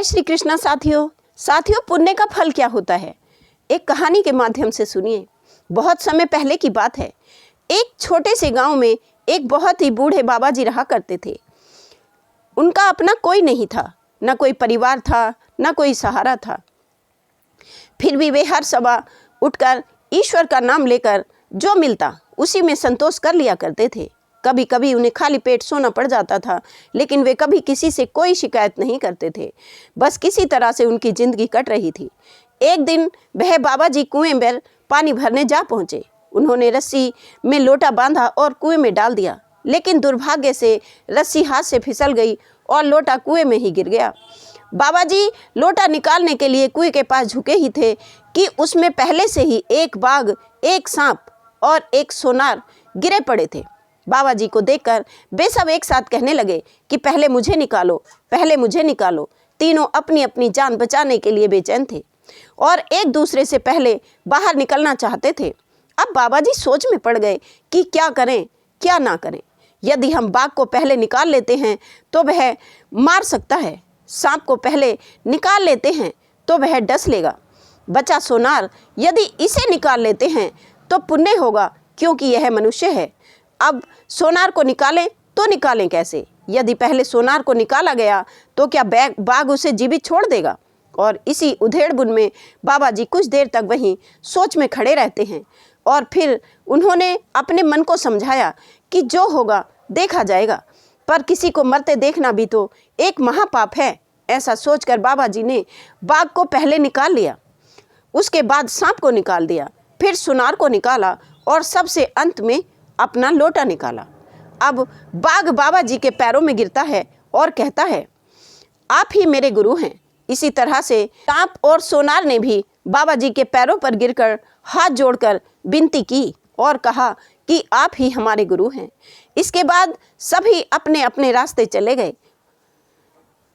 जय श्री कृष्णा साथियों, पुण्य का फल क्या होता है, एक कहानी के माध्यम से सुनिए। बहुत समय पहले की बात है। एक छोटे से गांव में एक बहुत ही बूढ़े बाबा जी रहा करते थे। उनका अपना कोई नहीं था, न कोई परिवार था, न कोई सहारा था। फिर भी वे हर सुबह उठकर ईश्वर का नाम लेकर जो मिलता उसी में संतोष कर लिया करते थे। कभी कभी उन्हें खाली पेट सोना पड़ जाता था, लेकिन वे कभी किसी से कोई शिकायत नहीं करते थे। बस किसी तरह से उनकी जिंदगी कट रही थी। एक दिन वह बाबा जी कुएं में पानी भरने जा पहुंचे। उन्होंने रस्सी में लोटा बांधा और कुएं में डाल दिया, लेकिन दुर्भाग्य से रस्सी हाथ से फिसल गई और लोटा कुएं में ही गिर गया। बाबा जी लोटा निकालने के लिए कुएं के पास झुके ही थे कि उसमें पहले से ही एक बाघ, एक सांप और एक सोनार गिरे पड़े थे। बाबा जी को देखकर वे सब एक साथ कहने लगे कि पहले मुझे निकालो, पहले मुझे निकालो। तीनों अपनी अपनी जान बचाने के लिए बेचैन थे और एक दूसरे से पहले बाहर निकलना चाहते थे। अब बाबा जी सोच में पड़ गए कि क्या करें क्या ना करें। यदि हम बाघ को पहले निकाल लेते हैं तो वह मार सकता है, सांप को पहले निकाल लेते हैं तो वह डस लेगा, बचा सोनार यदि इसे निकाल लेते हैं तो पुण्य होगा क्योंकि यह मनुष्य है। अब सोनार को निकालें तो निकालें कैसे? यदि पहले सोनार को निकाला गया तो क्या बाघ उसे जीवित छोड़ देगा? और इसी उधेड़बुन में बाबा जी कुछ देर तक वहीं सोच में खड़े रहते हैं और फिर उन्होंने अपने मन को समझाया कि जो होगा देखा जाएगा, पर किसी को मरते देखना भी तो एक महापाप है। ऐसा सोचकर बाबा जी ने बाघ को पहले निकाल लिया, उसके बाद सांप को निकाल दिया, फिर सोनार को निकाला और सबसे अंत में अपना लोटा निकाला। अब बाघ बाबा जी के पैरों में गिरता है और कहता है, आप ही मेरे गुरु हैं। इसी तरह से सांप और सोनार ने भी बाबा जी के पैरों पर गिरकर हाथ जोड़कर विनती की और कहा कि आप ही हमारे गुरु हैं। इसके बाद सभी अपने अपने रास्ते चले गए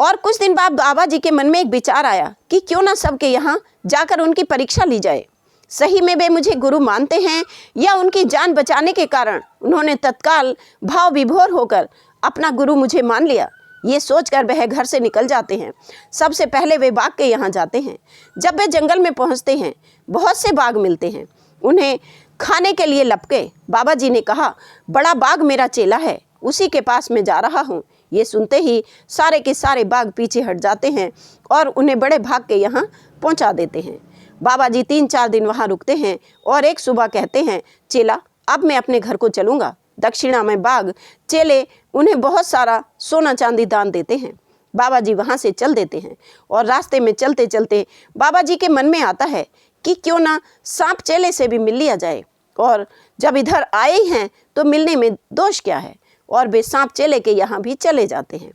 और कुछ दिन बाद बाबा जी के मन में एक विचार आया कि क्यों ना सबके यहाँ जाकर उनकी परीक्षा ली जाए। सही में वे मुझे गुरु मानते हैं या उनकी जान बचाने के कारण उन्होंने तत्काल भाव विभोर होकर अपना गुरु मुझे मान लिया। ये सोचकर वह घर से निकल जाते हैं। सबसे पहले वे बाघ के यहाँ जाते हैं। जब वे जंगल में पहुँचते हैं, बहुत से बाघ मिलते हैं, उन्हें खाने के लिए लपके। बाबा जी ने कहा, बड़ा बाघ मेरा चेला है, उसी के पास मैं जा रहा हूँ। ये सुनते ही सारे के सारे बाघ पीछे हट जाते हैं और उन्हें बड़े बाघ के यहाँ पहुँचा देते हैं। बाबा जी 3-4 दिन वहाँ रुकते हैं और एक सुबह कहते हैं, चेला अब मैं अपने घर को चलूँगा। दक्षिणा में बाघ चेले उन्हें बहुत सारा सोना चांदी दान देते हैं। बाबा जी वहाँ से चल देते हैं और रास्ते में चलते चलते बाबा जी के मन में आता है कि क्यों ना सांप चेले से भी मिल लिया जाए, और जब इधर आए ही हैं तो मिलने में दोष क्या है। और वे सांप चेले के यहाँ भी चले जाते हैं।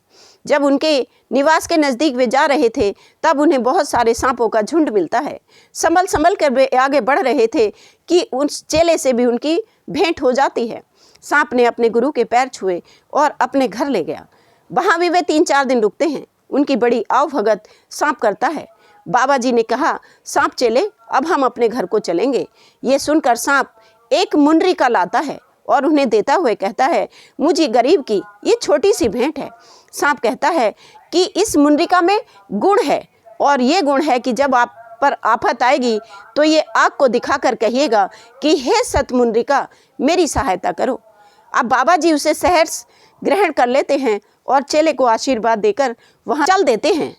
जब उनके निवास के नज़दीक वे जा रहे थे तब उन्हें बहुत सारे सांपों का झुंड मिलता है। संभल संभल कर वे आगे बढ़ रहे थे कि उस चेले से भी उनकी भेंट हो जाती है। सांप ने अपने गुरु के पैर छुए और अपने घर ले गया। वहाँ भी वे 3-4 दिन रुकते हैं। उनकी बड़ी आवभगत सांप करता है। बाबा जी ने कहा, सांप चेले अब हम अपने घर को चलेंगे। ये सुनकर सांप एक मुंडरी का लाता है और उन्हें देता हुए कहता है, मुझे गरीब की ये छोटी सी भेंट है। सांप कहता है कि इस मुंडरिका में गुण है और ये गुण है कि जब आप पर आफत आएगी तो ये आग को दिखाकर कहिएगा कि हे सत मुंडरिका मेरी सहायता करो। अब बाबा जी उसे सहर्ष ग्रहण कर लेते हैं और चेले को आशीर्वाद देकर वहाँ चल देते हैं।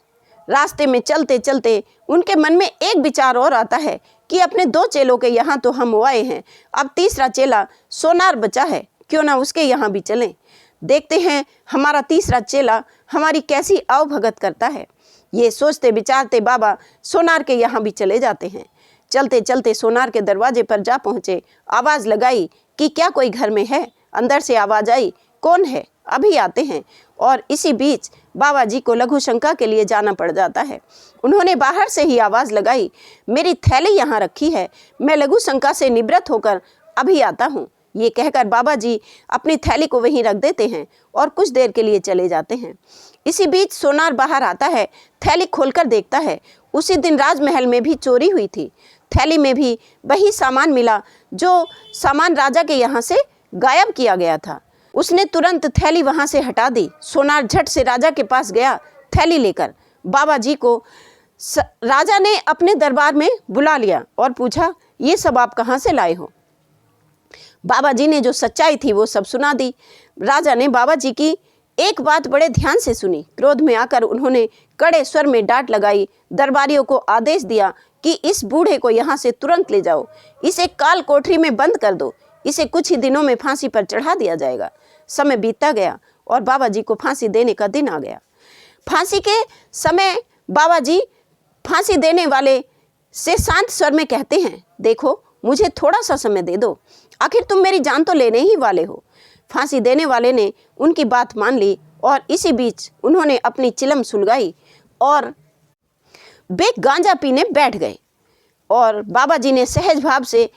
रास्ते में चलते चलते उनके मन में एक विचार और आता है कि अपने 2 चेलों के यहाँ तो हम आए हैं, अब तीसरा चेला सोनार बचा है, क्यों ना उसके यहाँ भी चलें। देखते हैं हमारा तीसरा चेला हमारी कैसी आवभगत करता है। ये सोचते विचारते बाबा सोनार के यहाँ भी चले जाते हैं। चलते चलते सोनार के दरवाजे पर जा पहुँचे। आवाज़ लगाई कि क्या कोई घर में है? अंदर से आवाज़ आई, कौन है? अभी आते हैं। और इसी बीच बाबा जी को लघु शंका के लिए जाना पड़ जाता है। उन्होंने बाहर से ही आवाज़ लगाई, मेरी थैली यहाँ रखी है, मैं लघु शंका से निवृत्त होकर अभी आता हूँ। ये कहकर बाबा जी अपनी थैली को वहीं रख देते हैं और कुछ देर के लिए चले जाते हैं। इसी बीच सोनार बाहर आता है, थैली खोलकर देखता है उसी दिन राजमहल में भी चोरी हुई थी। थैली में भी वही सामान मिला जो सामान राजा के यहाँ से गायब किया गया था। उसने तुरंत थैली वहाँ से हटा दी। सोनार झट से राजा के पास गया थैली लेकर। बाबा जी को राजा ने अपने दरबार में बुला लिया और पूछा, ये सब आप कहाँ से लाए हो? बाबा जी ने जो सच्चाई थी वो सब सुना दी। राजा ने बाबा जी की एक बात बड़े ध्यान से सुनी। क्रोध में आकर उन्होंने कड़े स्वर में डांट लगाई। दरबारियों को आदेश दिया कि इस बूढ़े को यहाँ से तुरंत ले जाओ, इसे काल कोठरी में बंद कर दो, इसे कुछ ही दिनों में फांसी पर चढ़ा दिया जाएगा। समय बीतता गया और बाबा जी को फांसी देने का दिन आ गया। फांसी के समय बाबा जी फांसी देने वाले से शांत स्वर में कहते हैं, देखो मुझे थोड़ा सा समय दे दो, आखिर तुम मेरी जान तो लेने ही वाले हो। फांसी देने वाले ने उनकी बात मान ली और इसी बीच उन्होंने अपनी चिलम सुलगाई और वे गांजा पीने बैठ गए। और बाबा जी ने सहज भाव से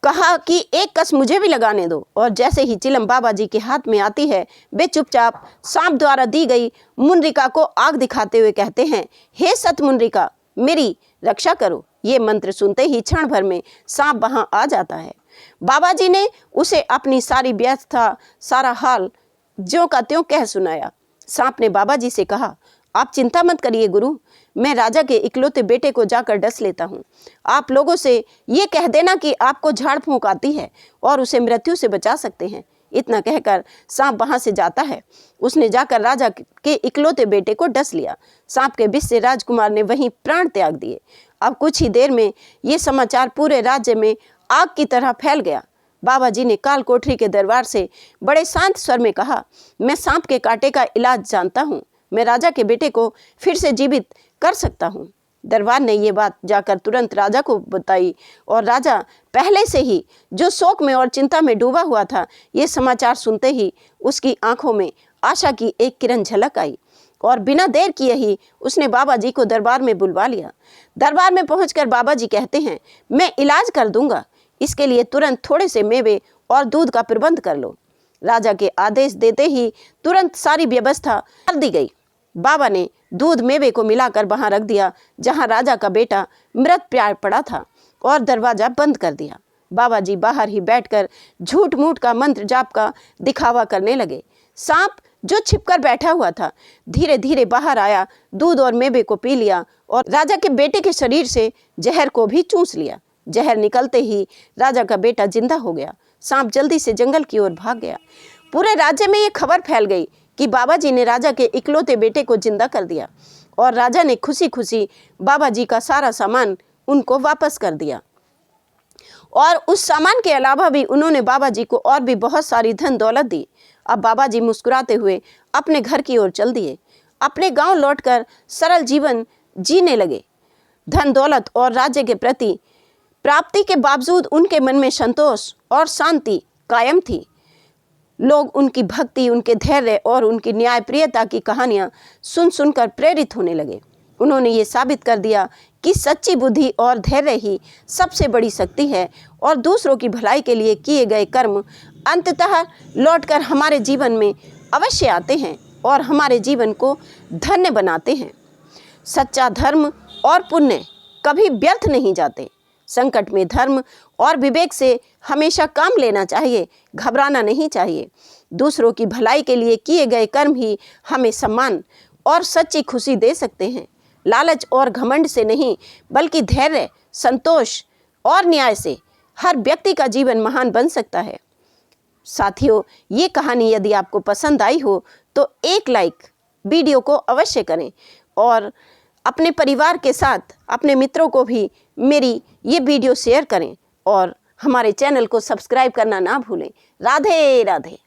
कहा कि एक कस मुझे भी लगाने दो। और जैसे ही चिलम बाबा जी के हाथ में आती है, वे चुपचाप सांप द्वारा दी गई मुनरिका को आग दिखाते हुए कहते हैं, हे सत मुनरिका, मेरी रक्षा करो। ये मंत्र सुनते ही क्षण भर में सांप वहां आ जाता है। बाबा जी ने उसे अपनी सारी व्यवस्था, सारा हाल ज्यों का त्यों कह सुनाया। सांप ने बाबा जी से कहा, आप चिंता मत करिए गुरु, मैं राजा के इकलौते बेटे को जाकर डस लेता हूँ। आप लोगों से ये कह देना कि आपको झाड़ फूंक आती है और उसे मृत्यु से बचा सकते हैं। इतना कहकर सांप वहां से जाता है। उसने जाकर राजा के इकलौते बेटे को डस लिया। सांप के विष से राजकुमार ने वहीं प्राण त्याग दिए। अब कुछ ही देर में ये समाचार पूरे राज्य में आग की तरह फैल गया। बाबा जी ने काल कोठरी के दरबार से बड़े शांत स्वर में कहा, मैं सांप के कांटे का इलाज जानता हूँ, मैं राजा के बेटे को फिर से जीवित कर सकता हूँ। दरबार ने ये बात जाकर तुरंत राजा को बताई और राजा पहले से ही जो शोक में और चिंता में डूबा हुआ था, ये समाचार सुनते ही उसकी आंखों में आशा की एक किरण झलक आई और बिना देर किए ही उसने बाबा जी को दरबार में बुलवा लिया। दरबार में पहुंचकर बाबा जी कहते हैं, मैं इलाज कर दूंगा, इसके लिए तुरंत थोड़े से मेवे और दूध का प्रबंध कर लो। राजा के आदेश देते ही तुरंत सारी व्यवस्था कर दी गई। बाबा ने दूध मेवे को मिलाकर वहां रख दिया जहां राजा का बेटा मृत प्यार पड़ा था और दरवाजा बंद कर दिया। बाबा जी बाहर ही बैठकर झूठ मूठ का मंत्र जाप का दिखावा करने लगे। सांप जो छिपकर बैठा हुआ था धीरे धीरे बाहर आया, दूध और मेवे को पी लिया और राजा के बेटे के शरीर से जहर को भी चूस लिया। जहर निकलते ही राजा का बेटा जिंदा हो गया। सांप जल्दी से जंगल की ओर भाग गया। पूरे राज्य में ये खबर फैल गई कि बाबा जी ने राजा के इकलौते बेटे को जिंदा कर दिया और राजा ने खुशी खुशी बाबा जी का सारा सामान उनको वापस कर दिया। और उस सामान के अलावा भी उन्होंने बाबा जी को और भी बहुत सारी धन दौलत दी। अब बाबा जी मुस्कुराते हुए अपने घर की ओर चल दिए। अपने गांव लौटकर सरल जीवन जीने लगे। धन दौलत और राज्य के प्रति प्राप्ति के बावजूद उनके मन में संतोष और शांति कायम थी। लोग उनकी भक्ति, उनके धैर्य और उनकी न्यायप्रियता की कहानियां सुन सुनकर प्रेरित होने लगे। उन्होंने ये साबित कर दिया कि सच्ची बुद्धि और धैर्य ही सबसे बड़ी शक्ति है और दूसरों की भलाई के लिए किए गए कर्म अंततः लौटकर हमारे जीवन में अवश्य आते हैं और हमारे जीवन को धन्य बनाते हैं। सच्चा धर्म और पुण्य कभी व्यर्थ नहीं जाते। संकट में धर्म और विवेक से हमेशा काम लेना चाहिए, घबराना नहीं चाहिए। दूसरों की भलाई के लिए किए गए कर्म ही हमें सम्मान और सच्ची खुशी दे सकते हैं। लालच और घमंड से नहीं, बल्कि धैर्य, संतोष और न्याय से हर व्यक्ति का जीवन महान बन सकता है। साथियों, ये कहानी यदि आपको पसंद आई हो तो एक लाइक वीडियो को अवश्य करें और अपने परिवार के साथ अपने मित्रों को भी मेरी ये वीडियो शेयर करें और हमारे चैनल को सब्सक्राइब करना ना भूलें। राधे राधे।